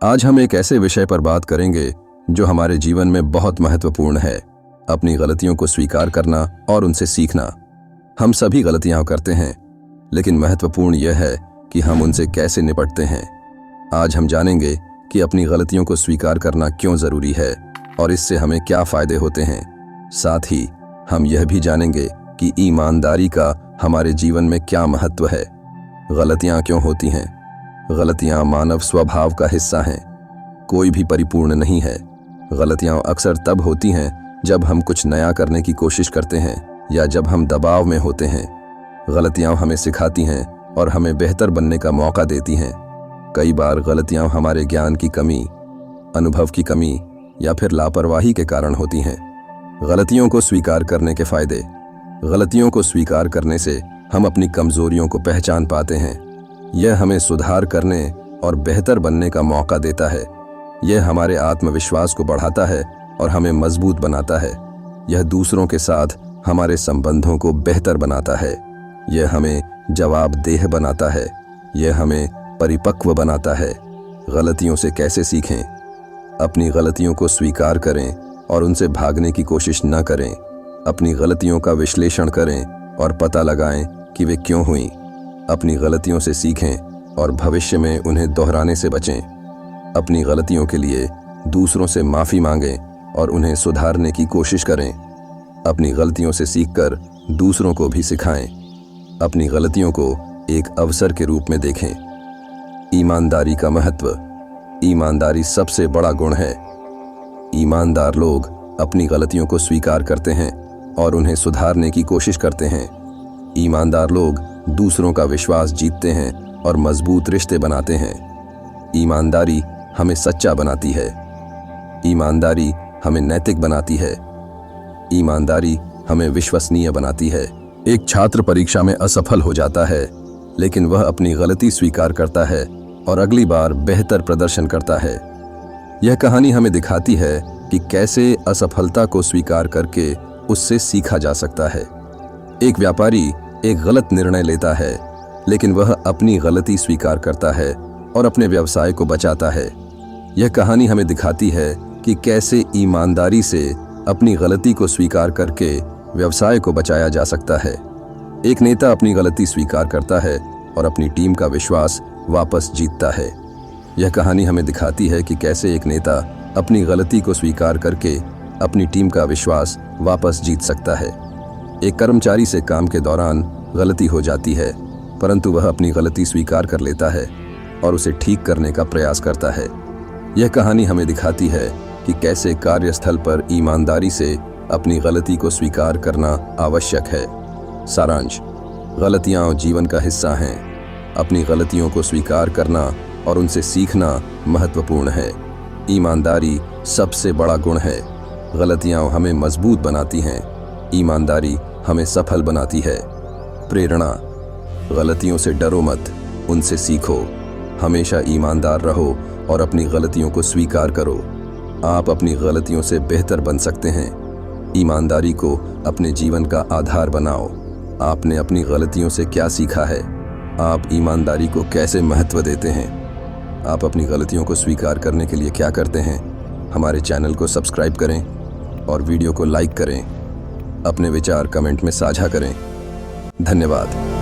आज हम एक ऐसे विषय पर बात करेंगे जो हमारे जीवन में बहुत महत्वपूर्ण है, अपनी गलतियों को स्वीकार करना और उनसे सीखना। हम सभी गलतियां करते हैं, लेकिन महत्वपूर्ण यह है कि हम उनसे कैसे निपटते हैं। आज हम जानेंगे कि अपनी गलतियों को स्वीकार करना क्यों जरूरी है और इससे हमें क्या फायदे होते हैं। साथ ही हम यह भी जानेंगे कि ईमानदारी का हमारे जीवन में क्या महत्व है। गलतियां क्यों होती हैं? गलतियां मानव स्वभाव का हिस्सा हैं। कोई भी परिपूर्ण नहीं है। गलतियां अक्सर तब होती हैं जब हम कुछ नया करने की कोशिश करते हैं या जब हम दबाव में होते हैं। गलतियां हमें सिखाती हैं और हमें बेहतर बनने का मौका देती हैं। कई बार गलतियां हमारे ज्ञान की कमी, अनुभव की कमी या फिर लापरवाही के कारण होती हैं। गलतियों को स्वीकार करने के फायदे। गलतियों को स्वीकार करने से हम अपनी कमजोरियों को पहचान पाते हैं। यह हमें सुधार करने और बेहतर बनने का मौका देता है। यह हमारे आत्मविश्वास को बढ़ाता है और हमें मजबूत बनाता है। यह दूसरों के साथ हमारे संबंधों को बेहतर बनाता है। यह हमें जवाबदेह बनाता है। यह हमें परिपक्व बनाता है। गलतियों से कैसे सीखें? अपनी गलतियों को स्वीकार करें और उनसे भागने की कोशिश न करें। अपनी गलतियों का विश्लेषण करें और पता लगाएं कि वे क्यों हुईं। अपनी गलतियों से सीखें और भविष्य में उन्हें दोहराने से बचें। अपनी गलतियों के लिए दूसरों से माफ़ी मांगें और उन्हें सुधारने की कोशिश करें। अपनी गलतियों से सीखकर दूसरों को भी सिखाएं। अपनी गलतियों को एक अवसर के रूप में देखें। ईमानदारी का महत्व। ईमानदारी सबसे बड़ा गुण है। ईमानदार लोग अपनी गलतियों को स्वीकार करते हैं और उन्हें सुधारने की कोशिश करते हैं। ईमानदार लोग दूसरों का विश्वास जीतते हैं और मजबूत रिश्ते बनाते हैं। ईमानदारी हमें सच्चा बनाती है। ईमानदारी हमें नैतिक बनाती है। ईमानदारी हमें विश्वसनीय बनाती है। एक छात्र परीक्षा में असफल हो जाता है, लेकिन वह अपनी गलती स्वीकार करता है और अगली बार बेहतर प्रदर्शन करता है। यह कहानी हमें दिखाती है कि कैसे असफलता को स्वीकार करके उससे सीखा जा सकता है। एक व्यापारी एक गलत निर्णय लेता है, लेकिन वह अपनी गलती स्वीकार करता है और अपने व्यवसाय को बचाता है। यह कहानी हमें दिखाती है कि कैसे ईमानदारी से अपनी गलती को स्वीकार करके व्यवसाय को बचाया जा सकता है। एक नेता अपनी गलती स्वीकार करता है और अपनी टीम का विश्वास वापस जीतता है। यह कहानी हमें दिखाती है कि कैसे एक नेता अपनी गलती को स्वीकार करके अपनी टीम का विश्वास वापस जीत सकता है। एक कर्मचारी से काम के दौरान गलती हो जाती है, परंतु वह अपनी गलती स्वीकार कर लेता है और उसे ठीक करने का प्रयास करता है। यह कहानी हमें दिखाती है कि कैसे कार्यस्थल पर ईमानदारी से अपनी गलती को स्वीकार करना आवश्यक है। सारांश: गलतियां जीवन का हिस्सा हैं। अपनी गलतियों को स्वीकार करना और उनसे सीखना महत्वपूर्ण है। ईमानदारी सबसे बड़ा गुण है। गलतियां हमें मजबूत बनाती हैं। ईमानदारी हमें सफल बनाती है। प्रेरणा: गलतियों से डरो मत, उनसे सीखो। हमेशा ईमानदार रहो और अपनी गलतियों को स्वीकार करो। आप अपनी गलतियों से बेहतर बन सकते हैं। ईमानदारी को अपने जीवन का आधार बनाओ। आपने अपनी गलतियों से क्या सीखा है? आप ईमानदारी को कैसे महत्व देते हैं? आप अपनी गलतियों को स्वीकार करने के लिए क्या करते हैं? हमारे चैनल को सब्सक्राइब करें और वीडियो को लाइक करें। अपने विचार कमेंट में साझा करें। धन्यवाद।